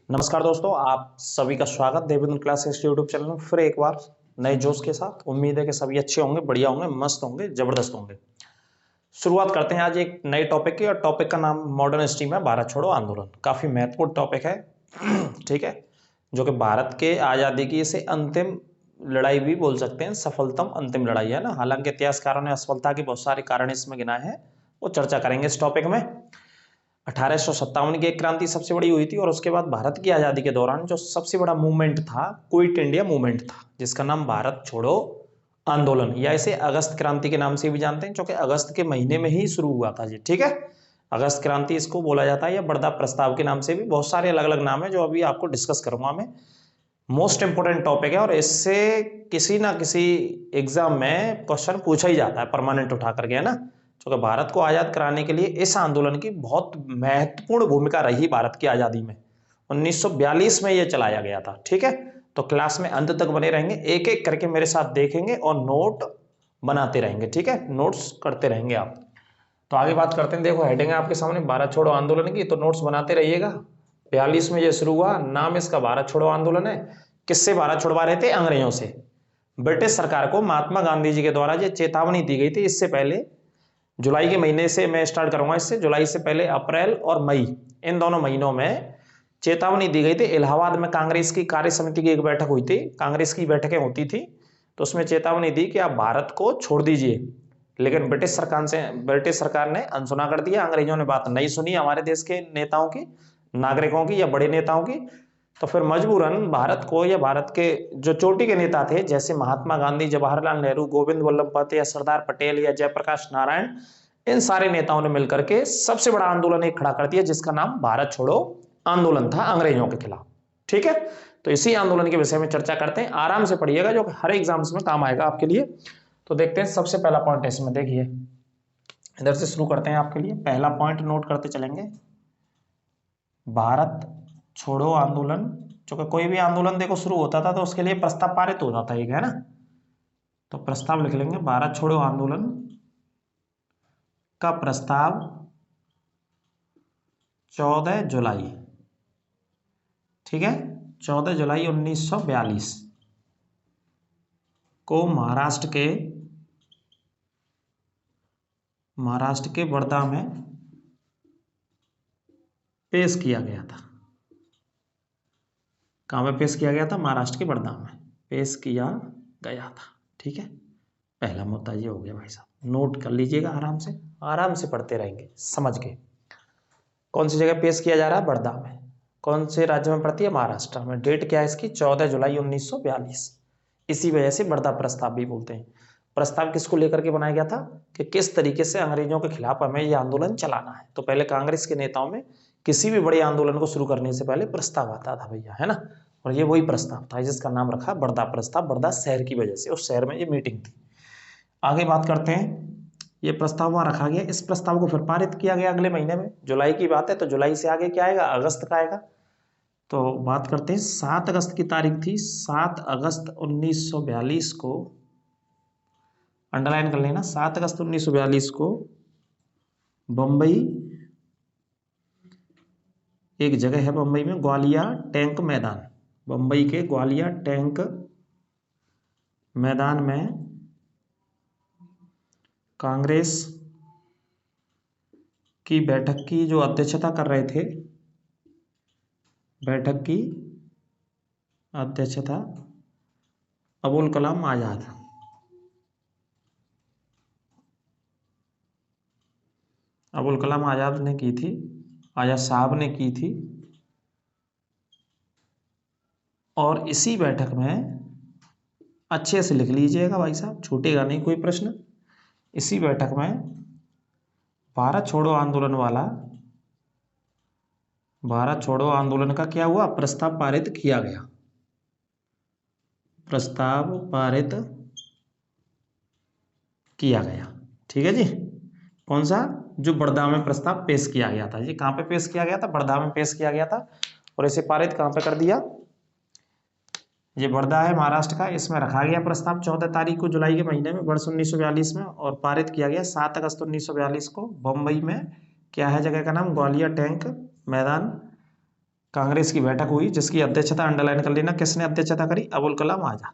नमस्कार दोस्तों, आप सभी का स्वागत देवेंद्र क्लासेस यूट्यूब चैनल में फिर एक बार नए जोश के साथ। उम्मीद है कि सभी अच्छे होंगे, बढ़िया होंगे, मस्त होंगे, जबरदस्त होंगे। शुरुआत करते हैं आज एक नए टॉपिक की, और टॉपिक का नाम मॉडर्न स्ट्रीम है भारत छोड़ो आंदोलन। काफी महत्वपूर्ण टॉपिक है ठीक है, जो कि भारत के आजादी की इसे अंतिम लड़ाई भी बोल सकते हैं, सफलतम अंतिम लड़ाई है ना। हालांकि इतिहासकारों ने असफलता के बहुत सारे कारण इसमें गिनाए हैं, वो चर्चा करेंगे इस टॉपिक में। 1857 की एक क्रांति सबसे बड़ी हुई थी, और उसके बाद भारत की आजादी के दौरान जो सबसे बड़ा मूवमेंट था, क्विट इंडिया मूवमेंट था, जिसका नाम भारत छोड़ो आंदोलन या इसे अगस्त क्रांति के नाम से भी जानते हैं, जो कि अगस्त के महीने में ही शुरू हुआ था जी। ठीक है, अगस्त क्रांति इसको बोला जाता है, या बड़दा प्रस्ताव के नाम से भी, बहुत सारे अलग अलग नाम है जो अभी आपको डिस्कस करूंगा मैं। मोस्ट इंपोर्टेंट टॉपिक है, और इससे किसी ना किसी एग्जाम में क्वेश्चन पूछा ही जाता है परमानेंट उठा करके, है ना। क्योंकि भारत को आजाद कराने के लिए इस आंदोलन की बहुत महत्वपूर्ण भूमिका रही भारत की आजादी में। 1942 में यह चलाया गया था। ठीक है, तो क्लास में अंत तक बने रहेंगे, एक एक करके मेरे साथ देखेंगे और नोट बनाते रहेंगे। ठीक है, नोट्स करते रहेंगे आप। तो आगे बात करते हैं। देखो, हेडिंग है आपके सामने भारत छोड़ो आंदोलन की, तो नोट्स बनाते रहिएगा। 42 में यह शुरू हुआ, नाम इसका भारत छोड़ो आंदोलन है। किससे भारत छुड़वा रहे थे? अंग्रेजों से। ब्रिटिश सरकार को महात्मा गांधी जी के द्वारा यह चेतावनी दी गई थी। इससे पहले जुलाई के महीने से मैं स्टार्ट करूंगा, इससे जुलाई से पहले अप्रैल और मई, इन दोनों महीनों में चेतावनी दी गई थी। इलाहाबाद में कांग्रेस की कार्य समिति की एक बैठक हुई थी, कांग्रेस की बैठकें होती थी, तो उसमें चेतावनी दी कि आप भारत को छोड़ दीजिए। लेकिन ब्रिटिश सरकार ने अनसुना कर दिया। अंग्रेजों ने बात नहीं सुनी हमारे देश के नेताओं की, नागरिकों की, या बड़े नेताओं की। तो फिर मजबूरन भारत को, या भारत के जो चोटी के नेता थे, जैसे महात्मा गांधी, जवाहरलाल नेहरू, गोविंद वल्लभ पंत, या सरदार पटेल, या जयप्रकाश नारायण, इन सारे नेताओं ने मिलकर के सबसे बड़ा आंदोलन एक खड़ा कर दिया, जिसका नाम भारत छोड़ो आंदोलन था, अंग्रेजों के खिलाफ। ठीक है, तो इसी आंदोलन के विषय में चर्चा करते हैं। आराम से पढ़िएगा, जो हर एग्जाम्स में काम आएगा आपके लिए। तो देखते हैं, सबसे पहला पॉइंट इसमें देखिए, इधर से शुरू करते हैं आपके लिए। पहला पॉइंट नोट करते चलेंगे, भारत छोड़ो आंदोलन। क्योंकि कोई भी आंदोलन देखो शुरू होता था तो उसके लिए प्रस्ताव पारित हो जाता है ना। तो प्रस्ताव लिख लेंगे, भारत छोड़ो आंदोलन का प्रस्ताव 14 जुलाई, ठीक है, 14 जुलाई 1942 को महाराष्ट्र के वर्धा में पेश किया गया था। कहाँ में पेश किया गया था? महाराष्ट्र के वर्धा में पेश किया गया था। ठीक है, पहला मुद्दा ये हो गया भाई साहब, नोट कर लीजिएगा, आराम से पढ़ते रहेंगे समझ के। कौन सी जगह पेश किया जा रहा है? वर्धा में। कौन से राज्य में पड़ती है? महाराष्ट्र में। डेट क्या है इसकी? 14 जुलाई 1942। इसी वजह से वर्धा प्रस्ताव भी बोलते हैं। प्रस्ताव किसको लेकर के बनाया गया था कि किस तरीके से अंग्रेजों के खिलाफ हमें यह आंदोलन चलाना है। तो पहले कांग्रेस के नेताओं में किसी भी बड़े आंदोलन को शुरू करने से पहले प्रस्ताव आता था भैया, है ना। और ये वही प्रस्ताव था जिसका नाम रखा वर्धा प्रस्ताव, वर्धा शहर की वजह से, उस शहर में ये मीटिंग थी। आगे बात करते हैं, ये प्रस्ताव वहां रखा गया, इस प्रस्ताव को फिर पारित किया गया अगले महीने में। जुलाई की बात है, तो जुलाई से आगे क्या आएगा? अगस्त का आएगा। तो बात करते हैं, 7 अगस्त की तारीख थी, 7 अगस्त 1942 को, अंडरलाइन कर लेना, 7 अगस्त 1942 को बंबई, एक जगह है बंबई में, ग्वालिया टैंक मैदान, बंबई के ग्वालिया टैंक मैदान में कांग्रेस की बैठक की जो अध्यक्षता कर रहे थे, बैठक की अध्यक्षता अबुल कलाम आजाद, अबुल कलाम आजाद ने की थी, आजाद साहब ने की थी। और इसी बैठक में, अच्छे से लिख लीजिएगा भाई साहब, छूटेगा नहीं कोई प्रश्न। इसी बैठक में भारत छोड़ो आंदोलन वाला, भारत छोड़ो आंदोलन का क्या हुआ? प्रस्ताव पारित किया गया, प्रस्ताव पारित किया गया। ठीक है जी, कौन सा? जो वर्धा में प्रस्ताव पेश किया गया था। ये कहाँ पे पेश किया गया था? वर्धा में पेश किया गया था। और इसे पारित कहाँ पे कर दिया? ये वर्धा है महाराष्ट्र का, इसमें रखा गया प्रस्ताव 14 तारीख को जुलाई के महीने में, वर्ष 1942 में, और पारित किया गया 7 अगस्त 1942 को बम्बई में। क्या है जगह का नाम? ग्वालियर टैंक मैदान, कांग्रेस की बैठक हुई जिसकी अध्यक्षता, अंडरलाइन कर लेना, किसने अध्यक्षता करी? अबुल कलाम आजाद।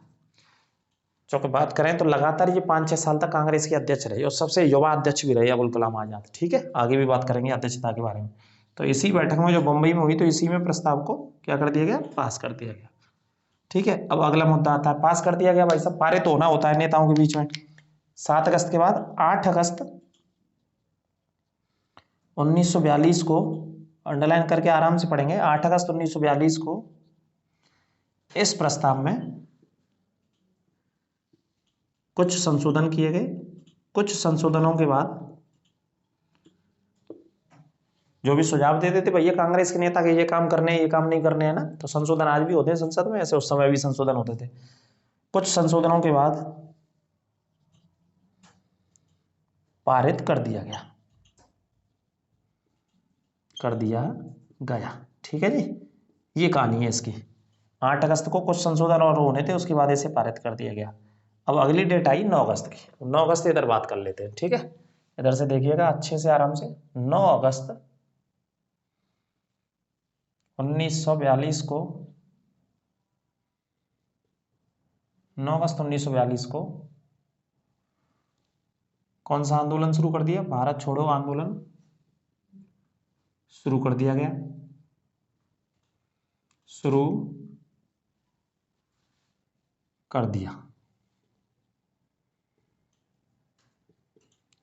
चूंकि बात करें तो लगातार ये 5-6 साल तक कांग्रेस के अध्यक्ष रहे और सबसे युवा अध्यक्ष भी रहे अबुल कलाम आजाद। ठीक है, आगे भी बात करेंगे अध्यक्षता के बारे में। तो इसी बैठक में जो बम्बई में हुई, तो इसी में प्रस्ताव को क्या कर दिया गया? पास कर दिया गया। ठीक है, अब अगला मुद्दा आता है, पास कर दिया गया भाई साहब, पारित होना होता है नेताओं के बीच में। 7 अगस्त के बाद 8 अगस्त 1942 को, अंडरलाइन करके आराम से पढ़ेंगे, 8 अगस्त 1942 को इस प्रस्ताव में कुछ संशोधन किए गए। कुछ संशोधनों के बाद जो भी सुझाव देते थे भैया कांग्रेस के नेता के, ये काम करने ये काम नहीं करने, है ना, तो संशोधन आज भी होते हैं संसद में, ऐसे उस समय भी संशोधन होते थे। कुछ संशोधनों के बाद पारित कर दिया गया। ठीक है जी, ये कहानी है इसकी। 8 अगस्त को कुछ संशोधन और होने थे, उसके बाद इसे पारित कर दिया गया। अब अगली डेट आई 9 अगस्त की। 9 अगस्त इधर बात कर लेते हैं। ठीक है, इधर से देखिएगा अच्छे से आराम से। 9 अगस्त 1942 को 9 अगस्त 1942 को कौन सा आंदोलन शुरू कर दिया? भारत छोड़ो आंदोलन शुरू कर दिया गया। शुरू कर दिया।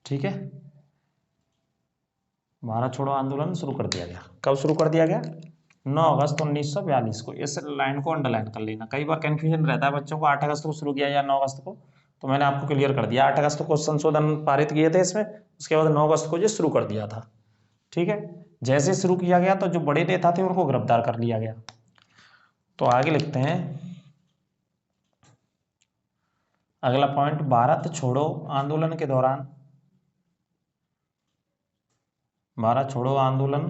ठीक है, भारत छोड़ो आंदोलन शुरू कर दिया गया। कब शुरू कर दिया गया? 9 अगस्त 1942 को। इस लाइन को अंडरलाइन कर लेना, कई बार कंफ्यूजन रहता है बच्चों को, 8 अगस्त को शुरू किया या 9 अगस्त को, तो मैंने आपको क्लियर कर दिया। 8 अगस्त को संशोधन पारित किए थे इसमें, उसके बाद 9 अगस्त को ये शुरू कर दिया था। ठीक है, जैसे शुरू किया गया तो जो बड़े नेता थे उनको गिरफ्तार कर लिया गया। तो आगे लिखते हैं अगला पॉइंट, भारत छोड़ो आंदोलन के दौरान, भारत छोड़ो आंदोलन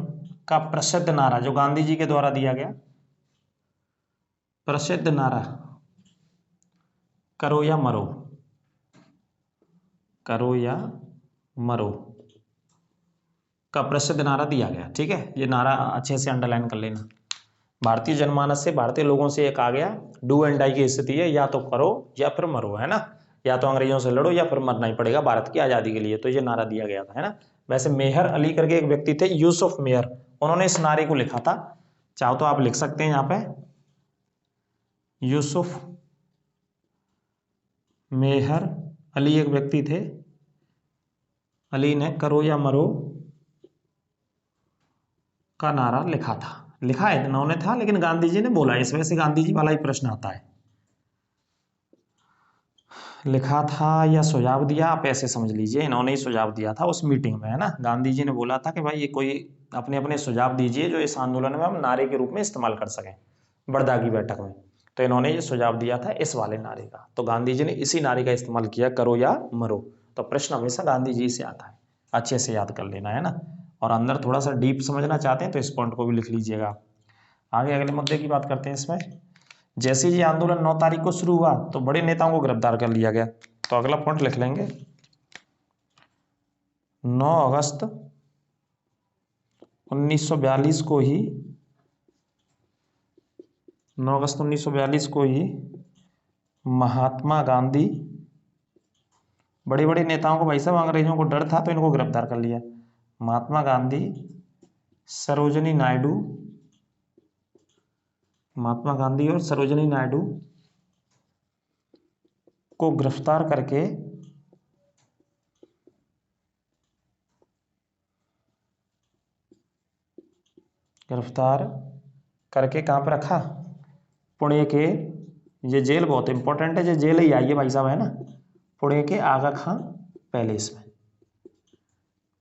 का प्रसिद्ध नारा जो गांधी जी के द्वारा दिया गया, प्रसिद्ध नारा करो या मरो, करो या मरो का प्रसिद्ध नारा दिया गया। ठीक है, ये नारा अच्छे से अंडरलाइन कर लेना। भारतीय जनमानस से, भारतीय लोगों से एक आ गया, डू एंड डाई की स्थिति है, या तो करो या फिर मरो, है ना, या तो अंग्रेजों से लड़ो या फिर मरना ही पड़ेगा भारत की आजादी के लिए। तो ये नारा दिया गया था, है ना। वैसे मेहर अली करके एक व्यक्ति थे, यूसुफ मेहर, उन्होंने इस नारे को लिखा था। चाहो तो आप लिख सकते हैं यहाँ पे, यूसुफ मेहर अली एक व्यक्ति थे, अली ने करो या मरो का नारा लिखा था। लिखा है इन्होंने था, लेकिन गांधी जी ने बोला, इस वजह से गांधी जी वाला ही प्रश्न आता है, लिखा था या सुझाव दिया, आप ऐसे समझ लीजिए, इन्होंने ही सुझाव दिया था उस मीटिंग में, है ना। गांधी जी ने बोला था कि भाई ये कोई अपने अपने सुझाव दीजिए जो इस आंदोलन में हम नारे के रूप में इस्तेमाल कर सकें, बड़दा की बैठक में। तो इन्होंने ये सुझाव दिया था इस वाले नारे का, तो गांधी जी ने इसी नारे का इस्तेमाल किया, करो या मरो। तो प्रश्न हमेशा गांधी जी से आता है, अच्छे से याद कर लेना, है ना। और अंदर थोड़ा सा डीप समझना चाहते हैं तो इस पॉइंट को भी लिख लीजिएगा। आगे अगले मुद्दे की बात करते हैं इसमें। जैसे ये आंदोलन 9 तारीख को शुरू हुआ तो बड़े नेताओं को गिरफ्तार कर लिया गया। तो अगला पॉइंट लिख लेंगे, 9 अगस्त 1942 को ही, 9 अगस्त 1942 को ही महात्मा गांधी, बड़े बड़े नेताओं को भाई साहब अंग्रेजों को डर था तो इनको गिरफ्तार कर लिया। महात्मा गांधी, सरोजिनी नायडू, महात्मा गांधी और सरोजिनी नायडू को गिरफ्तार करके कहाँ पर रखा? पुणे के, ये जेल बहुत इंपॉर्टेंट है, ये जेल ही आई है भाई साहब, है ना, पुणे के आगा खां पैलेस में।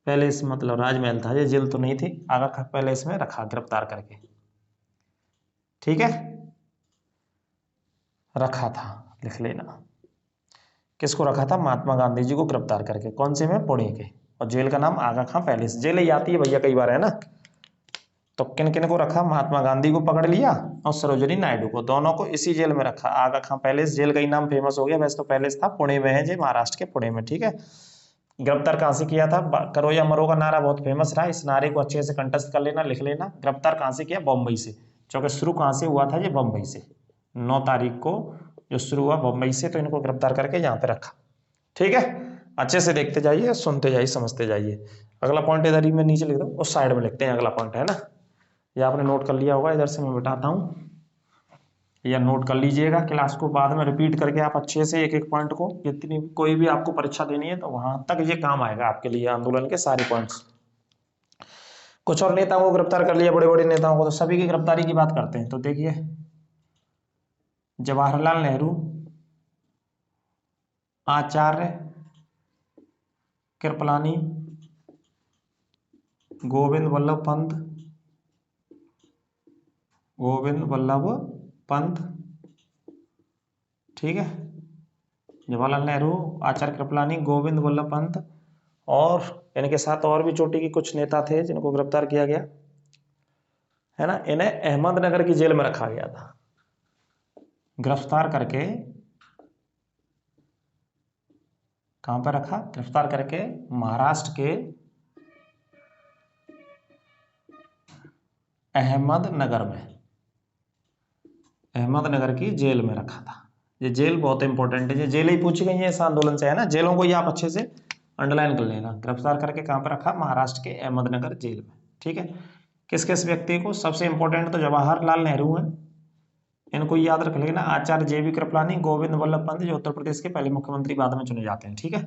पैलेस मतलब राजमहल था, ये जेल तो नहीं थी, आगा खां पैलेस में रखा गिरफ्तार करके। ठीक है, रखा था, लिख लेना। किसको रखा था? महात्मा गांधी जी को गिरफ्तार करके। कौन से में? पुणे के। और जेल का नाम आगा खां पैलेस, जेल ही आती है भैया कई बार, है ना। तो किन किन को रखा? महात्मा गांधी को पकड़ लिया और सरोजिनी नायडू को, दोनों को इसी जेल में रखा। आगा खां पैलेस, जेल का ही नाम फेमस हो गया, वैसे तो पैलेस था, पुणे में है जी, महाराष्ट्र के पुणे में। ठीक है, गिरफ्तार कहाँ से किया था? करो या मरो का नारा बहुत फेमस रहा, इस नारे को अच्छे से कंठस्थ कर लेना, लिख लेना। गिरफ्तार कहाँ से किया? बॉम्बई से। क्योंकि शुरू कहाँ से हुआ था, ये बम्बई से, 9 तारीख को जो शुरू हुआ बम्बई से, तो इनको गिरफ्तार करके यहाँ पे रखा। ठीक है, अच्छे से देखते जाइए, सुनते जाइए, समझते जाइए। अगला पॉइंट इधर ही मैं नीचे लिख दूँ, उस साइड में लिखते हैं अगला पॉइंट, है ना। ये आपने नोट कर लिया होगा, इधर से मैं बताता हूँ, या नोट कर लीजिएगा, क्लास को बाद में रिपीट करके आप अच्छे से एक एक पॉइंट को, जितनी कोई भी आपको परीक्षा देनी है तो वहां तक ये काम आएगा आपके लिए, आंदोलन के सारे पॉइंट्स। कुछ और नेताओं को गिरफ्तार कर लिया, बड़े बड़े नेताओं को, तो सभी की गिरफ्तारी की बात करते हैं। तो देखिए, जवाहरलाल नेहरू, आचार्य कृपलानी, गोविंद वल्लभ पंत, गोविंद वल्लभ पंत, ठीक है, जवाहरलाल नेहरू, आचार्य कृपलानी, गोविंद वल्लभ पंत, और इनके साथ और भी चोटी के कुछ नेता थे जिनको गिरफ्तार किया गया, है ना। इन्हें अहमदनगर की जेल में रखा गया था, गिरफ्तार करके कहां पर रखा, गिरफ्तार करके महाराष्ट्र के अहमदनगर में, अहमदनगर की जेल में रखा था। ये जेल बहुत इंपॉर्टेंट है, ये जेल ही पूछी गई है इस आंदोलन से, है ना। जेलों को ये आप अच्छे से अंडरलाइन कर लेना। गिरफ्तार करके कहां पर रखा, महाराष्ट्र के अहमदनगर जेल में, ठीक है। किस किस व्यक्ति को, सबसे इंपॉर्टेंट तो जवाहरलाल नेहरू हैं, इनको याद रख लेना। आचार्य JB कृपलानी, गोविंद वल्लभ पंत, जो उत्तर प्रदेश के पहले मुख्यमंत्री बाद में चुने जाते हैं, ठीक है।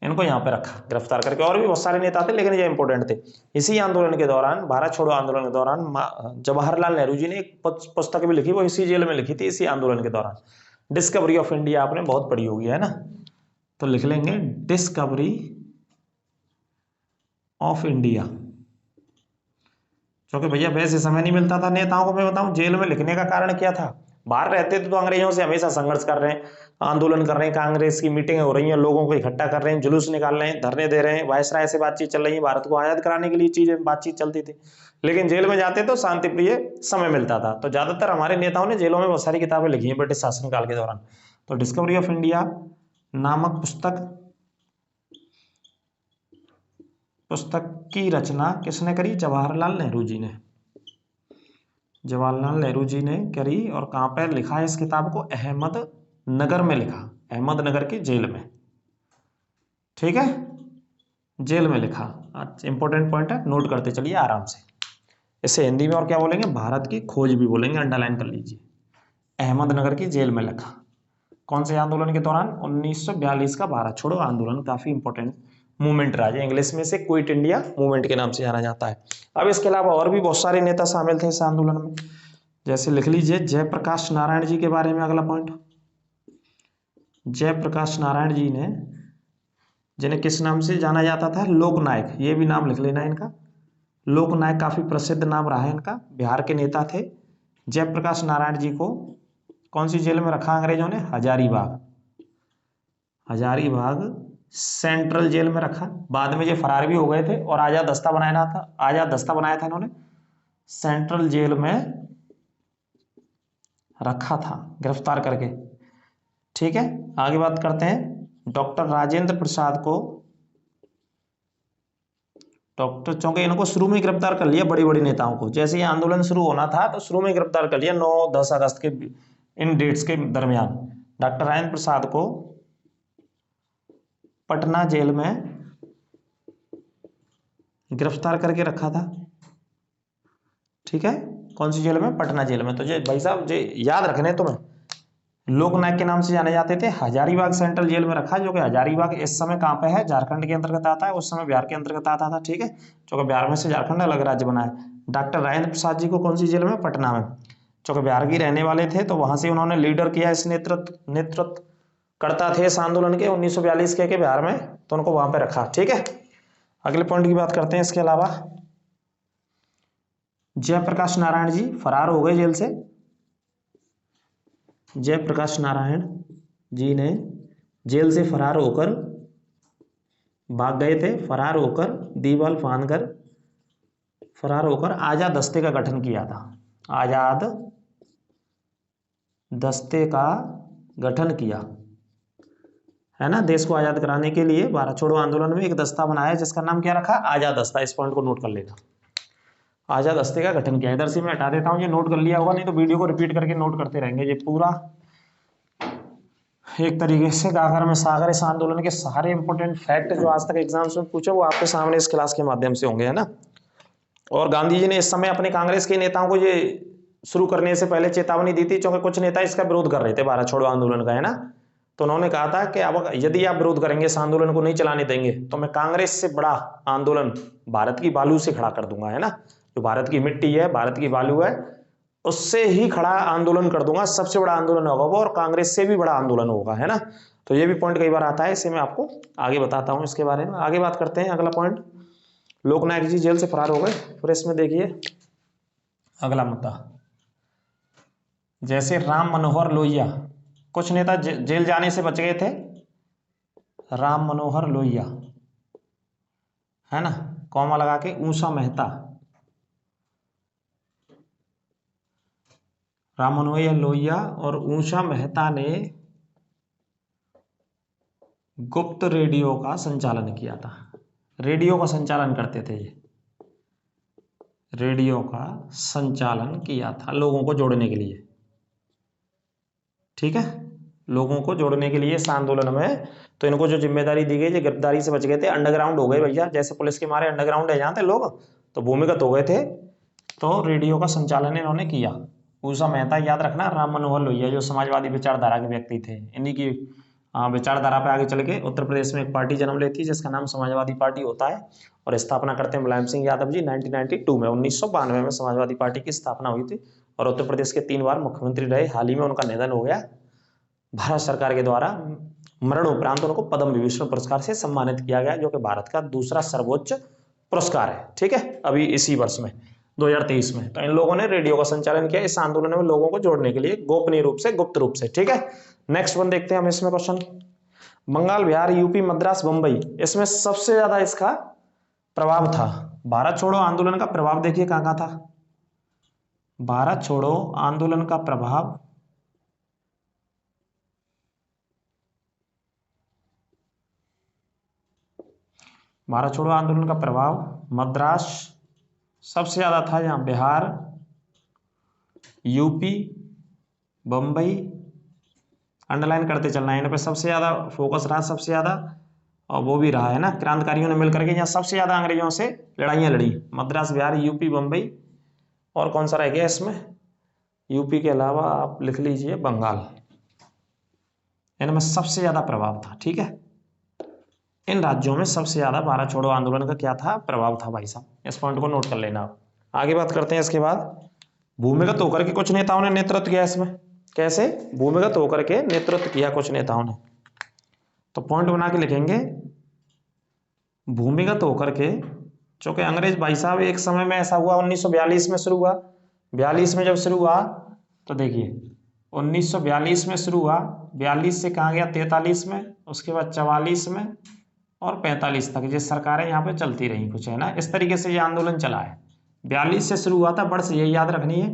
इनको यहाँ पे रखा गिरफ्तार करके। और भी बहुत सारे नेता थे, लेकिन ये इंपॉर्टेंट थे। इसी आंदोलन के दौरान, भारत छोड़ो आंदोलन के दौरान, जवाहरलाल नेहरू जी ने एक पुस्तक भी लिखी, वो इसी जेल में लिखी थी, इसी आंदोलन के दौरान। डिस्कवरी ऑफ इंडिया आपने बहुत पढ़ी होगी, है ना। तो लिख लेंगे डिस्कवरी ऑफ इंडिया, क्योंकि भैया वैसे समय नहीं मिलता था नेताओं को। मैं बताऊं जेल में लिखने का कारण क्या था, बाहर रहते थे तो अंग्रेजों से हमेशा संघर्ष कर रहे हैं, आंदोलन कर रहे हैं, कांग्रेस की मीटिंग हो रही है, लोगों को इकट्ठा कर रहे हैं, जुलूस निकाल रहे हैं, धरने दे रहे हैं, वायसराय से बातचीत चल रही है, भारत को आजाद कराने के लिए चीजें बातचीत चलती थी। लेकिन जेल में जाते तो शांति प्रिय समय मिलता था। तो ज्यादातर हमारे नेताओं ने जेलों में बहुत सारी किताबें लिखी हैं ब्रिटिश शासनकाल के दौरान। तो डिस्कवरी ऑफ इंडिया नामक पुस्तक की रचना किसने करी, जवाहरलाल नेहरू जी ने, जवाहरलाल नेहरू जी ने करी। और कहां पर लिखा है इस किताब को, अहमदनगर में लिखा, अहमदनगर की जेल में, ठीक है, जेल में लिखा। इंपॉर्टेंट पॉइंट है, नोट करते चलिए आराम से। इसे हिंदी में और क्या बोलेंगे, भारत की खोज भी बोलेंगे, अंडरलाइन कर लीजिए। अहमदनगर की जेल में लिखा, कौन से आंदोलन के दौरान, 1942 का भारत छोड़ो आंदोलन, काफी इंपॉर्टेंट मूवमेंट रहा है, इंग्लिश में से क्विट इंडिया मूवमेंट के नाम से जाना जाता है। अब इसके अलावा और भी बहुत सारे नेता शामिल थे इस आंदोलन में, जैसे लिख लीजिए जयप्रकाश नारायण जी के बारे में। अगला पॉइंट, जयप्रकाश नारायण जी ने, जिन्हें किस नाम से जाना जाता था, लोकनायक, ये भी नाम लिख लेना इनका, लोकनायक काफी प्रसिद्ध नाम रहा है इनका, बिहार के नेता थे। जयप्रकाश नारायण जी को कौन सी जेल में रखा अंग्रेजों ने, हजारीबाग, हजारीबाग सेंट्रल जेल में रखा। बाद में ये फरार भी हो गए थे और आजाद दस्ता बनाया था, आजाद दस्ता बनाया था इन्होंने, सेंट्रल जेल में रखा था गिरफ्तार करके, ठीक है। आगे बात करते हैं डॉक्टर राजेंद्र प्रसाद को, डॉक्टर, चूंकि इनको शुरू में गिरफ्तार कर लिया बड़ी बड़ी नेताओं को, जैसे ये आंदोलन शुरू होना था तो शुरू में गिरफ्तार कर लिया 9-10 अगस्त के इन डेट्स के दरमियान। डॉक्टर राजेंद्र प्रसाद को पटना जेल में गिरफ्तार करके रखा था, ठीक है। कौन सी जेल में, पटना जेल में। तो ये भाई साहब ये याद रखने तुम्हें, लोकनायक के नाम से जाने जाते थे। हजारीबाग सेंट्रल जेल में रखा, जो कि हजारीबाग इस समय कहाँ पे है, झारखंड के अंतर्गत आता है, उस समय बिहार के अंतर्गत आता था, ठीक है। क्योंकि बिहार में से झारखंड अलग राज्य बना है। डॉक्टर राजेंद्र प्रसाद जी को कौन सी जेल में, पटना में, चूंकि बिहार की रहने वाले थे तो वहां से उन्होंने लीडर किया, इस नेतृत्व करता थे इस आंदोलन के 1942 के बिहार में, तो उनको वहां पे रखा, ठीक है। अगले पॉइंट की बात करते हैं। इसके अलावा जयप्रकाश नारायण जी फरार हो गए जेल से, जयप्रकाश नारायण जी ने जेल से फरार होकर भाग गए थे, फरार होकर दीवाल फांदकर फरार होकर आजाद दस्ते का गठन किया था, आजाद दस्ते का गठन किया, है ना। देश को आजाद कराने के लिए भारत छोड़ो आंदोलन में एक दस्ता बनाया जिसका नाम क्या रखा, आजाद दस्ता। इस पॉइंट को नोट कर लेना। आजाद हस्ती का गठन किया। इधर से मैं हटा देता हूँ, ये नोट कर लिया होगा, नहीं तो वीडियो को रिपीट करके नोट करते रहेंगे। ये पूरा एक तरीके से गागर में सागर, इस आंदोलन के सारे इंपॉर्टेंट फैक्ट जो आज तक एग्जाम्स में पूछे वो आपके सामने इस क्लास के माध्यम से होंगे, है ना। और गांधी जी ने इस समय अपने कांग्रेस के नेताओं को ये शुरू करने से पहले चेतावनी दी थी, क्योंकि कुछ नेता इसका विरोध कर रहे थे, भारत छोड़ो आंदोलन का, है ना। तो उन्होंने कहा था कि अब यदि आप विरोध करेंगे, इस आंदोलन को नहीं चलाने देंगे, तो मैं कांग्रेस से बड़ा आंदोलन भारत की बालू से खड़ा कर दूंगा, है ना। जो भारत की मिट्टी है, भारत की बालू है, उससे ही खड़ा आंदोलन कर दूंगा, सबसे बड़ा आंदोलन होगा वो, और कांग्रेस से भी बड़ा आंदोलन होगा, है ना। तो ये भी पॉइंट कई बार आता है, इसे मैं आपको आगे बताता हूं इसके बारे में। आगे बात करते हैं, अगला पॉइंट, लोकनायक जी जेल से फरार हो गए। फिर इसमें देखिए अगला मुद्दा, जैसे राम मनोहर लोहिया, कुछ नेता जेल जाने से बच गए थे। राम मनोहर लोहिया, है ना, कॉमा लगा के, ऊषा मेहता, राम मनोहर लोहिया और ऊषा मेहता ने गुप्त रेडियो का संचालन किया था। रेडियो का संचालन करते थे ये, रेडियो का संचालन किया था लोगों को जोड़ने के लिए, ठीक है, लोगों को जोड़ने के लिए इस आंदोलन में। तो इनको जो जिम्मेदारी दी गई, ये गिरफ्तारी से बच गए थे, अंडरग्राउंड हो गए भैया, जैसे पुलिस के मारे अंडरग्राउंड है जानते लोग, तो भूमिगत हो गए थे। तो रेडियो का संचालन इन्होंने किया। ऊषा मेहता, याद रखना, राम मनोहर लोहिया जो समाजवादी विचारधारा के व्यक्ति थे, इन्हीं की विचारधारा पे आगे चल के उत्तर प्रदेश में एक पार्टी जन्म लेती है जिसका नाम समाजवादी पार्टी होता है, और स्थापना करते हैं मुलायम सिंह यादव जी 1992 में। 1992 में समाजवादी पार्टी की स्थापना हुई थी, और उत्तर प्रदेश के 3 बार मुख्यमंत्री रहे। हाल ही में उनका निधन हो गया। भारत सरकार के द्वारा मरण उपरांत उनको पद्म विभूषण पुरस्कार से सम्मानित किया गया, जो कि भारत का दूसरा सर्वोच्च पुरस्कार है, ठीक है, अभी इसी वर्ष में 2023 में। तो इन लोगों ने रेडियो का संचालन किया इस आंदोलन में लोगों को जोड़ने के लिए, गोपनीय रूप से, गुप्त रूप से, ठीक है। नेक्स्ट वन देखते हैं हम इसमें क्वेश्चन, बंगाल, बिहार, यूपी, मद्रास, बंबई, इसमें सबसे ज्यादा इसका प्रभाव था। भारत छोड़ो आंदोलन का प्रभाव देखिए कहां कहां था। भारत छोड़ो आंदोलन का प्रभाव भारत छोड़ो आंदोलन का प्रभाव मद्रास सबसे ज्यादा था, यहाँ बिहार, यूपी, बंबई, अंडरलाइन करते चलना है, इन पे सबसे ज्यादा फोकस रहा, सबसे ज्यादा, और वो भी रहा, है ना, क्रांतिकारियों ने मिलकर के यहाँ सबसे ज्यादा अंग्रेजों से लड़ाइयाँ लड़ी। मद्रास, बिहार, यूपी, बंबई, और कौन सा रह गया इसमें, यूपी के अलावा आप लिख लीजिए बंगाल, इनमें सबसे ज्यादा प्रभाव था, ठीक है। इन राज्यों में सबसे ज्यादा भारत छोड़ो आंदोलन का क्या था, प्रभाव था भाई साहब, इस पॉइंट को नोट कर लेना आप। आगे बात करते हैं इसके बाद, भूमिगत होकर के कुछ नेताओं ने नेतृत्व किया इसमें। कैसे भूमिगत होकर के नेतृत्व किया कुछ नेताओं ने, तो पॉइंट बना के लिखेंगे, भूमिगत होकर के, चूंकि अंग्रेज भाई साहब एक समय में ऐसा हुआ, 1942 में शुरू हुआ, 42 में जब शुरू हुआ, तो देखिए 1942 में शुरू हुआ, 42 से कहाँ गया 43 में, उसके बाद 44 में, और 45 तक ये सरकारें यहाँ पे चलती रही कुछ, है ना। इस तरीके से ये आंदोलन चला है। 42 से शुरू हुआ था, वर्ष ये याद रखनी है,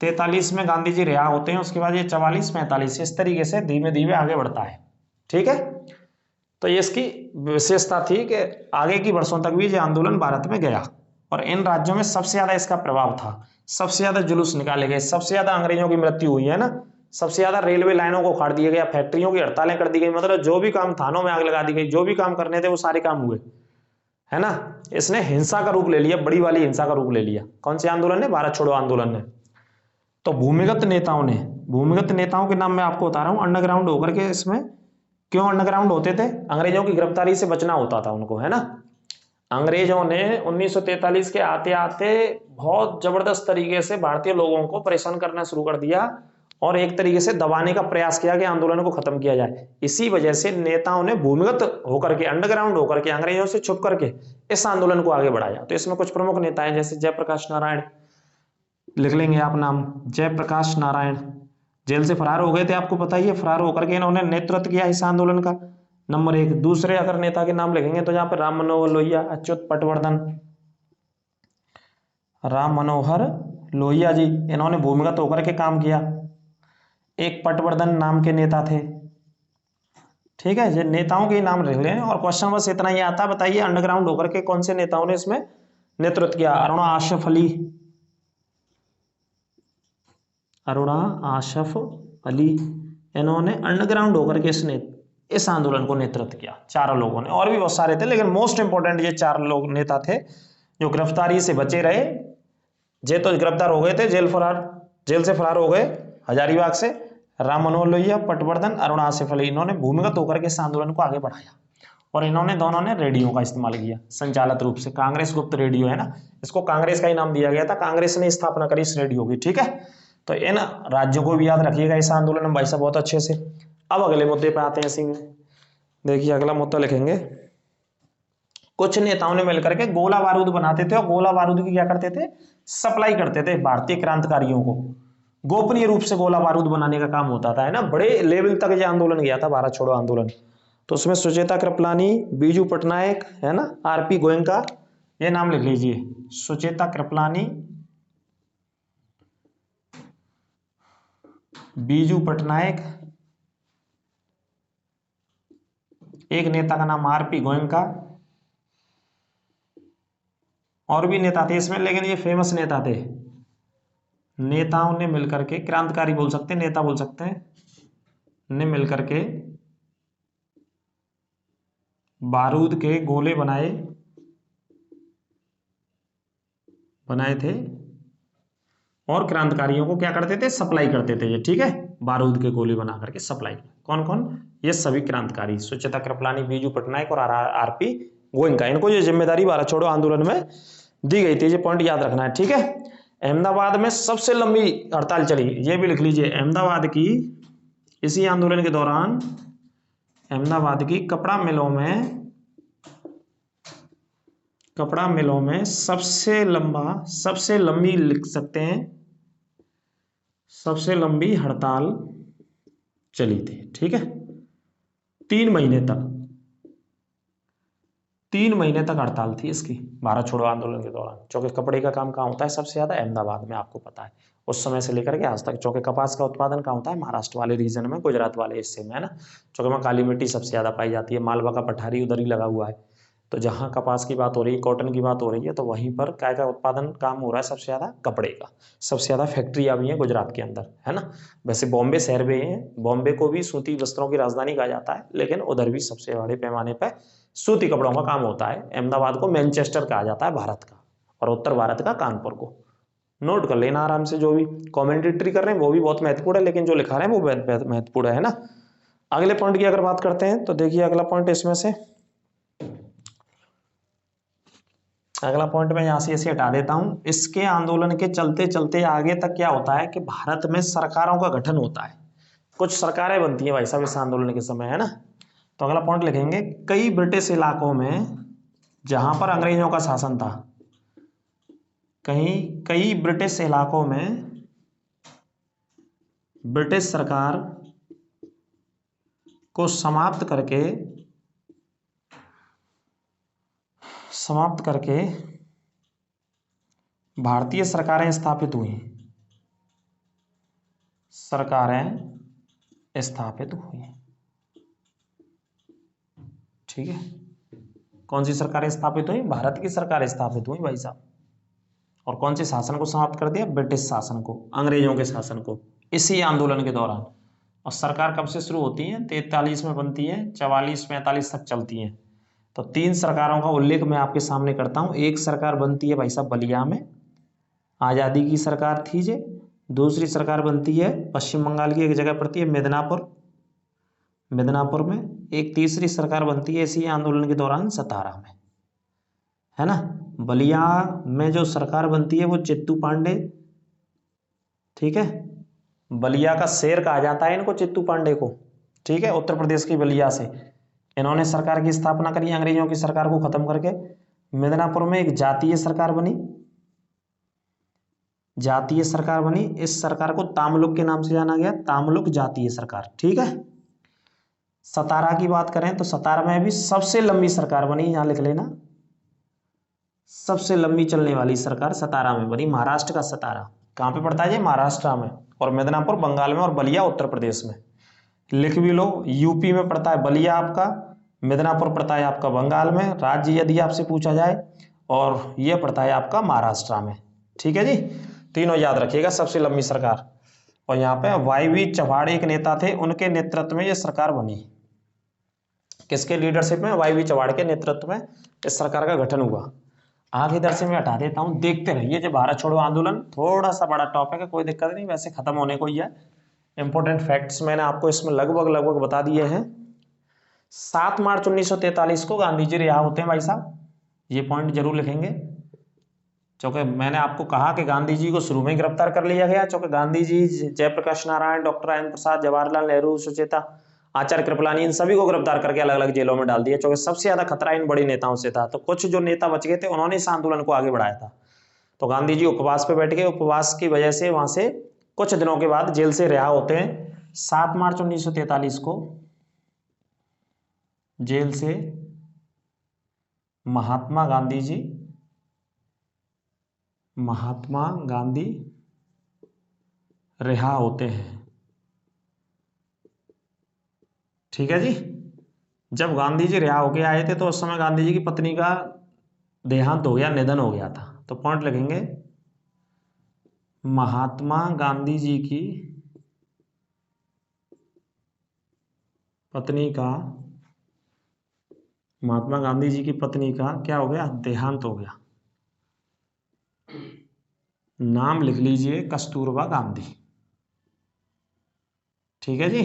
43 में गांधी जी रिहा होते हैं, उसके बाद ये 44-45 इस तरीके से धीमे धीमे आगे बढ़ता है, ठीक है। तो ये इसकी विशेषता थी कि आगे की वर्षों तक भी ये आंदोलन भारत में गया, और इन राज्यों में सबसे ज्यादा इसका प्रभाव था, सबसे ज्यादा जुलूस निकाले गए, सबसे ज्यादा अंग्रेजों की मृत्यु हुई, है ना, सबसे ज्यादा रेलवे लाइनों को उखाड़ दिया गया, फैक्ट्रियों की हड़तालें कर दी गई, मतलब जो भी काम, थानों में आग लगा दी गई, जो भी काम करने थे वो सारे काम हुए, है ना। इसने हिंसा का रूप ले लिया, बड़ी वाली हिंसा का रूप ले लिया। कौन से आंदोलन ने, भारत छोड़ो आंदोलन ने। तो भूमिगत नेताओं के नाम मैं आपको बता रहा हूं, अंडरग्राउंड होकर के, इसमें क्यों अंडरग्राउंड होते थे, अंग्रेजों की गिरफ्तारी से बचना होता था उनको, है ना। अंग्रेजों ने 1943 के आते आते बहुत जबरदस्त तरीके से भारतीय लोगों को परेशान करना शुरू कर दिया, और एक तरीके से दबाने का प्रयास किया कि आंदोलन को खत्म किया जाए। इसी वजह से नेताओं ने भूमिगत होकर के, अंडरग्राउंड होकर के, अंग्रेजों से छुप करके इस आंदोलन को आगे बढ़ाया। तो इसमें कुछ प्रमुख नेता हैं, जैसे जयप्रकाश नारायण, लिख लेंगे आप नाम, जयप्रकाश नारायण जेल से फरार हो गए थे, आपको पता ही है, फरार होकर के इन्होंने नेतृत्व किया इस आंदोलन का, नंबर 1। दूसरे अगर नेता के नाम लिखेंगे तो यहाँ पे राम मनोहर लोहिया, अच्युत पटवर्धन, राम मनोहर लोहिया जी, इन्होंने भूमिगत होकर के काम किया। एक पटवर्धन नाम के नेता थे, ठीक है, ये नेताओं के नाम लिख लें, और क्वेश्चन बस इतना ही आता, बताइए अंडरग्राउंड होकर के कौन से नेताओं ने इसमें नेतृत्व किया? अरुणा आसफ अली, अरुणा आसफ अली, इन्होंने अंडरग्राउंड होकर के इस आंदोलन को नेतृत्व किया, चारों लोगों ने। और भी बहुत सारे थे, लेकिन मोस्ट इंपोर्टेंट ये 4 लोग नेता थे जो गिरफ्तारी से बचे रहे। ये तो गिरफ्तार हो गए थे, जेल से फरार हो गए हजारीबाग से। राम मनोहर लोहिया, पटवर्धन, अरुणा आसिफ अली, इन्होंने भूमिगत होकर के इस आंदोलन को आगे बढ़ाया। और इन्होंने दोनों ने रेडियो का इस्तेमाल किया संचालित रूप से। कांग्रेस गुप्त रेडियो है ना, इसको कांग्रेस का ही नाम दिया गया था, कांग्रेस ने स्थापना करी इस रेडियो की। ठीक है, तो इन राज्यों को भी याद रखिएगा इस आंदोलन में भाई साहब बहुत अच्छे से। अब अगले मुद्दे पे आते हैं इसी में। देखिए अगला मुद्दा लिखेंगे, कुछ नेताओं ने मिलकर के गोला बारूद बनाते थे और गोला बारूद की क्या करते थे? सप्लाई करते थे भारतीय क्रांतिकारियों को। गोपनीय रूप से गोला बारूद बनाने का काम होता था, है ना। बड़े लेवल तक ये आंदोलन गया था, भारत छोड़ो आंदोलन। तो उसमें सुचेता कृपलानी, बीजू पटनायक, है ना, आरपी गोयनका, ये नाम लिख लीजिए। सुचेता कृपलानी, बीजू पटनायक, एक नेता का नाम आरपी गोयनका, और भी नेता थे इसमें, लेकिन ये फेमस नेता थे। नेताओं ने मिलकर के, क्रांतिकारी बोल सकते हैं, नेता बोल सकते हैं, ने मिलकर के बारूद के गोले बनाए थे और क्रांतिकारियों को क्या करते थे? सप्लाई करते थे ये। ठीक है, बारूद के गोले बना करके सप्लाई। कौन कौन? ये सभी क्रांतिकारी, सुचेता कृपलानी, बीजू पटनायक और आरपी गोयनका। इनको ये जिम्मेदारी भारत छोड़ो आंदोलन में दी गई थी। ये पॉइंट याद रखना है। ठीक है, अहमदाबाद में सबसे लंबी हड़ताल चली, ये भी लिख लीजिए। अहमदाबाद की, इसी आंदोलन के दौरान अहमदाबाद की कपड़ा मिलों में सबसे लंबी लिख सकते हैं, सबसे लंबी हड़ताल चली थी। ठीक है, 3 महीने तक हड़ताल थी इसकी, भारत छोड़ो आंदोलन के दौरान। चूंकि कपड़े का काम कहाँ होता है सबसे ज्यादा? अहमदाबाद में, आपको पता है। उस समय से लेकर के आज तक। चूंकि कपास का उत्पादन कहाँ होता है? महाराष्ट्र वाले रीजन में, गुजरात वाले हिस्से में, है ना। चूंकि वहाँ काली मिट्टी सबसे ज्यादा पाई जाती है, मालवा का पठारी उधर ही लगा हुआ है। तो जहाँ कपास की बात हो रही है, कॉटन की बात हो रही है, तो वहीं पर क्या का उत्पादन काम हो रहा है सबसे ज्यादा? कपड़े का। सबसे ज्यादा फैक्ट्रियां भी हैं गुजरात के अंदर, है ना। वैसे बॉम्बे शहर में है, बॉम्बे को भी सूती वस्त्रों की राजधानी कहा जाता है, लेकिन उधर भी सबसे बड़े पैमाने पर सूती कपड़ों का काम होता है। अहमदाबाद को मैनचेस्टर कहा जाता है भारत का, और उत्तर भारत का कानपुर को। नोट कर लेना आराम से। जो भी कमेंटेटरी कर रहे हैं वो भी बहुत महत्वपूर्ण है, लेकिन जो लिखा रहे हैं वो महत्वपूर्ण है ना। अगले पॉइंट की अगर बात करते हैं तो देखिए अगला पॉइंट इसमें से, अगला पॉइंट मैं यहां से ऐसे हटा देता हूं। इसके आंदोलन के चलते चलते आगे तक क्या होता है कि भारत में सरकारों का गठन होता है, कुछ सरकारें बनती हैं भाई साहब इस आंदोलन के समय, है ना। तो अगला पॉइंट लिखेंगे, कई ब्रिटिश इलाकों में जहां पर अंग्रेजों का शासन था, कई ब्रिटिश इलाकों में ब्रिटिश सरकार को समाप्त करके भारतीय सरकारें स्थापित हुई। ठीक है, कौन सी सरकारें स्थापित हुई? भारत की सरकारें स्थापित हुई भाई साहब। और कौन से शासन को समाप्त कर दिया? ब्रिटिश शासन को, अंग्रेजों के शासन को, इसी आंदोलन के दौरान। और सरकार कब से शुरू होती है? 43 में बनती है, 44-45 तक चलती है। तो 3 सरकारों का उल्लेख मैं आपके सामने करता हूं। एक सरकार बनती है भाई साहब बलिया में, आजादी की सरकार थी जे। दूसरी सरकार बनती है पश्चिम बंगाल की एक जगह पड़ती है मिदनापुर में। एक तीसरी सरकार बनती है इसी आंदोलन के दौरान सतारा में, है ना। बलिया में जो सरकार बनती है वो चित्तू पांडे, ठीक है, बलिया का शेर कहा जाता है इनको, चित्तू पांडे को। ठीक है, उत्तर प्रदेश की बलिया से इन्होंने सरकार की स्थापना करी, अंग्रेजों की सरकार को खत्म करके। मिदनापुर में एक जातीय सरकार बनी, इस सरकार को तामलुक के नाम से जाना गया, तामलुक जातीय सरकार। ठीक है, सतारा की बात करें तो सतारा में भी सबसे लंबी सरकार बनी, यहां लिख लेना, सबसे लंबी चलने वाली सरकार सतारा में बनी। महाराष्ट्र का सतारा कहां पे पड़ता है? ये महाराष्ट्र में, और मिदनापुर बंगाल में, और बलिया उत्तर प्रदेश में। लिख भी लो, यूपी में पड़ता है बलिया आपका, मिदनापुर पड़ता है आपका बंगाल में। राज्य यदि आपसे पूछा जाए, और ये पड़ता है आपका महाराष्ट्र में। ठीक है जी, तीनों याद रखिएगा, सबसे लंबी सरकार। और यहाँ पे वाईवी चव्हाण एक नेता थे, उनके नेतृत्व में ये सरकार बनी। किसके लीडरशिप में? वाईवी चव्हाण के नेतृत्व में इस सरकार का गठन हुआ। आगे इधर से मैं हटा देता हूँ, देखते रहिए। जो भारत छोड़ो आंदोलन थोड़ा सा बड़ा टॉपिक है, कोई दिक्कत नहीं, वैसे खत्म होने को ही है। इंपॉर्टेंट फैक्ट्स मैंने आपको इसमें लगभग बता दिए हैं। 7 मार्च 1943 को गांधी जी रिहा होते हैं भाई साहब, ये पॉइंट जरूर लिखेंगे। क्योंकि मैंने आपको कहा कि गांधी जी को शुरू में गिरफ्तार कर लिया गया, क्योंकि गांधी जी, जयप्रकाश नारायण, डॉक्टर राजेंद्र प्रसाद, जवाहरलाल नेहरू, सुचेता, आचार्य कृपलानी, इन सभी को गिरफ्तार करके अलग अलग जेलों में डाल दिया, क्योंकि सबसे ज्यादा खतरा इन बड़ी नेताओं से था। तो कुछ जो नेता बच गए थे, उन्होंने इस आंदोलन को आगे बढ़ाया था। तो गांधी जी उपवास पे बैठ गए, उपवास की वजह से वहां से कुछ दिनों के बाद जेल से रिहा होते हैं। 7 मार्च 1943 को जेल से महात्मा गांधी रिहा होते हैं। ठीक है जी। जब गांधी जी रिहा होके आए थे तो उस समय गांधी जी की पत्नी का देहांत हो गया, निधन हो गया था। तो पॉइंट लिखेंगे, महात्मा गांधी जी की पत्नी का क्या हो गया? देहांत हो गया। नाम लिख लीजिए, कस्तूरबा गांधी। ठीक है जी,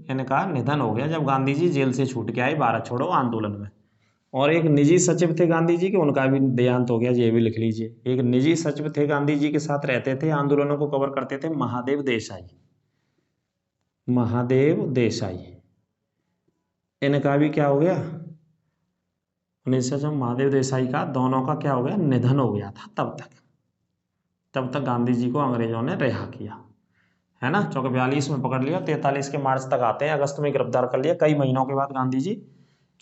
इनका निधन हो गया जब गांधी जी जेल से छूट के आए भारत छोड़ो आंदोलन में। और एक निजी सचिव थे गांधी जी के, उनका भी देहांत हो गया, ये भी लिख लीजिए। एक निजी सचिव थे गांधी जी के साथ रहते थे, आंदोलनों को कवर करते थे, महादेव देसाई। इनका भी क्या हो गया? 1900 महादेव देसाई का, दोनों का क्या हो गया? निधन हो गया था। तब तक गांधी जी को अंग्रेजों ने रिहा किया, है ना। 42 में पकड़ लिया, 43 के मार्च तक आते हैं, अगस्त में गिरफ्तार कर लिया, कई महीनों के बाद गांधी जी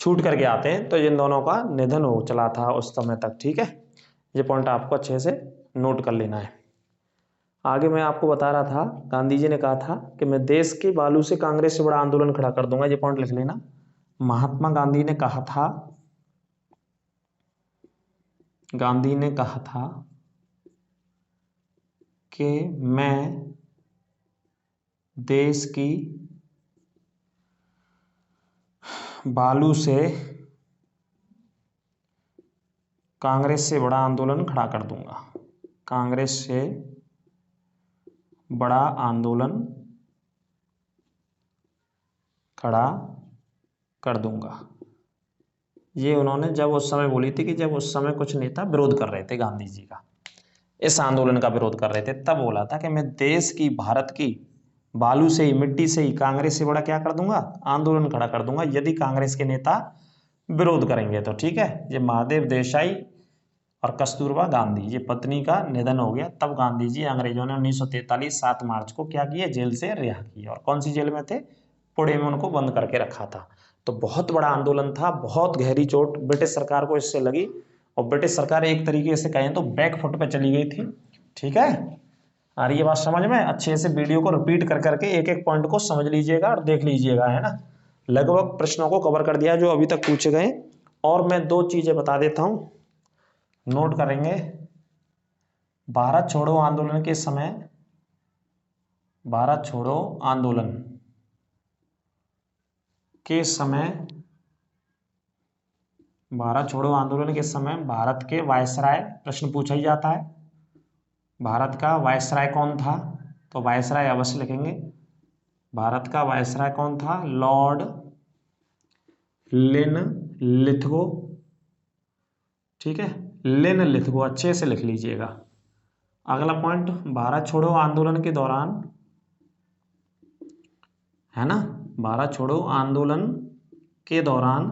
छूट करके आते हैं। तो इन दोनों का निधन हो चला था उस समय तक। ठीक है, ये पॉइंट आपको अच्छे से नोट कर लेना है। आगे मैं आपको बता रहा था, गांधी जी ने कहा था कि मैं देश के बालू से कांग्रेस से बड़ा आंदोलन खड़ा कर दूंगा, ये पॉइंट लिख लेना। महात्मा गांधी ने कहा था कि मैं देश की बालू से कांग्रेस से बड़ा आंदोलन खड़ा कर दूंगा, कांग्रेस से बड़ा आंदोलन खड़ा कर दूंगा। ये उन्होंने जब उस समय बोली थी, कि जब उस समय कुछ नेता विरोध कर रहे थे गांधी जी का, इस आंदोलन का विरोध कर रहे थे, तब बोला था कि मैं देश की, भारत की बालू से ही, मिट्टी से ही कांग्रेस से बड़ा क्या कर दूंगा? आंदोलन खड़ा कर दूंगा, यदि कांग्रेस के नेता विरोध करेंगे तो। ठीक है, ये महादेव देसाई और कस्तूरबा गांधी, ये पत्नी का निधन हो गया, तब गांधी जी, अंग्रेजों ने 1943 7 मार्च को क्या किया? जेल से रिहा किया। और कौन सी जेल में थे? पुणे में उनको बंद करके रखा था। तो बहुत बड़ा आंदोलन था, बहुत गहरी चोट ब्रिटिश सरकार को इससे लगी, और ब्रिटिश सरकार एक तरीके से कहें तो बैकफुट पे चली गई थी। ठीक है, आ रही है बात समझ में? अच्छे से वीडियो को रिपीट कर करके एक एक पॉइंट को समझ लीजिएगा और देख लीजिएगा, है ना। लगभग प्रश्नों को कवर कर दिया जो अभी तक पूछे गए। और मैं 2 चीजें बता देता हूं, नोट करेंगे। भारत छोड़ो आंदोलन के समय, भारत छोड़ो आंदोलन के समय, भारत के वायसराय, प्रश्न पूछा ही जाता है, भारत का वायसराय कौन था? तो वायसराय अवश्य लिखेंगे। भारत का वायसराय कौन था? Lord Linlithgow. ठीक है, लिनलिथगो, अच्छे से लिख लीजिएगा। अगला पॉइंट, भारत छोड़ो आंदोलन के दौरान, है ना, भारत छोड़ो आंदोलन के दौरान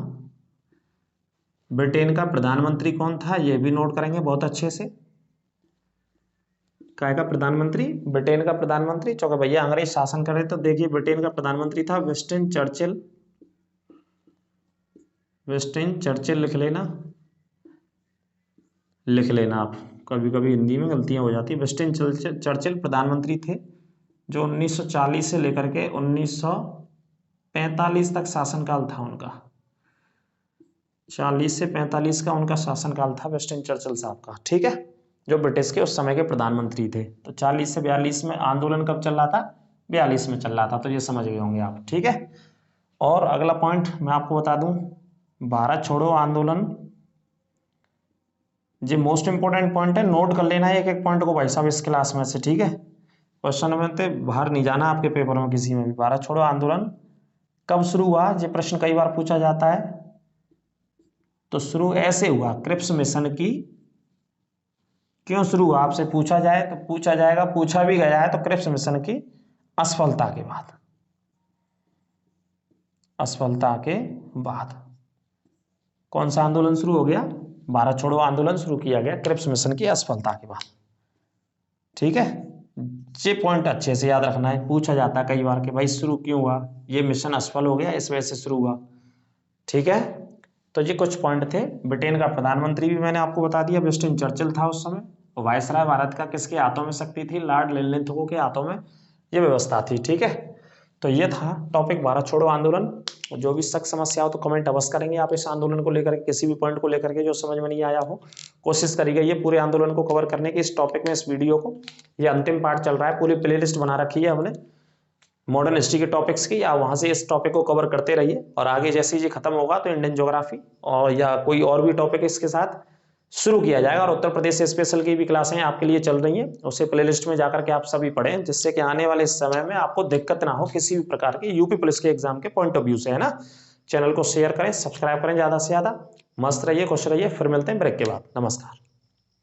ब्रिटेन का प्रधानमंत्री कौन था? यह भी नोट करेंगे बहुत अच्छे से। क्या का प्रधानमंत्री? ब्रिटेन का प्रधानमंत्री, चौका भैया अंग्रेज शासन कर रहे, तो देखिए ब्रिटेन का प्रधानमंत्री था विंस्टन चर्चिल। विंस्टन चर्चिल लिख लेना आप, कभी कभी हिंदी में गलतियां हो जाती है। विंस्टन चर्चिल प्रधानमंत्री थे, जो 1940 से लेकर के 1945 तक शासनकाल था उनका। 40 से 45 का उनका शासनकाल था विंस्टन चर्चिल साहब का, ठीक है, जो ब्रिटिश के उस समय के प्रधानमंत्री थे। तो 40 से 42 में आंदोलन कब चल रहा था? 42 में चल रहा था, तो ये समझ गए होंगे आप, ठीक है। और अगला पॉइंट मैं आपको बता दूं, भारत छोड़ो आंदोलन, ये मोस्ट इंपोर्टेंट पॉइंट है, नोट कर लेना है एक एक पॉइंट को भाई साहब इस क्लास में से, ठीक है। क्वेश्चन में तो बाहर नहीं जाना आपके पेपर में किसी में भी। भारत छोड़ो आंदोलन कब शुरू हुआ, ये प्रश्न कई बार पूछा जाता है। तो शुरू ऐसे हुआ, क्रिप्स मिशन की क्यों शुरू हुआ आपसे पूछा जाए तो पूछा जाएगा, पूछा भी गया है, तो क्रिप्स मिशन की असफलता के बाद, असफलता के बाद कौन सा आंदोलन शुरू हो गया? भारत छोड़ो आंदोलन शुरू किया गया क्रिप्स मिशन की असफलता के बाद, ठीक है। ये पॉइंट अच्छे से याद रखना है, पूछा जाता है कई बार कि भाई शुरू क्यों हुआ, ये मिशन असफल हो गया इस वजह से शुरू हुआ, ठीक है। तो ये कुछ पॉइंट थे। ब्रिटेन का प्रधानमंत्री भी मैंने आपको बता दिया, विंस्टन चर्चिल था उस समय। वायसराय भारत का किसके हाथों में शक्ति थी? लॉर्ड लिनलिथगो के हाथों में ये व्यवस्था थी, ठीक है। तो ये था टॉपिक भारत छोड़ो आंदोलन। जो भी शक समस्या हो तो कमेंट अवश्य करेंगे आप इस आंदोलन को लेकर, किसी भी पॉइंट को लेकर के जो समझ में नहीं आया हो। कोशिश करिएगा ये पूरे आंदोलन को कवर करने की इस टॉपिक में, इस वीडियो को। ये अंतिम पार्ट चल रहा है, पूरी प्लेलिस्ट बना रखी है हमने मॉडर्न हिस्ट्री के टॉपिक्स की, या वहाँ से इस टॉपिक को कवर करते रहिए। और आगे जैसे ही ये खत्म होगा तो इंडियन ज्योग्राफी और या कोई और भी टॉपिक इसके साथ शुरू किया जाएगा। और उत्तर प्रदेश स्पेशल की भी क्लासें आपके लिए चल रही हैं, उसे प्लेलिस्ट में जाकर के आप सभी पढ़ें, जिससे कि आने वाले समय में आपको दिक्कत ना हो किसी भी प्रकार की यूपी पुलिस के एग्जाम के पॉइंट ऑफ व्यू से, है ना। चैनल को शेयर करें, सब्सक्राइब करें ज़्यादा से ज़्यादा। मस्त रहिए, खुश रहिए, फिर मिलते हैं ब्रेक के बाद। नमस्कार।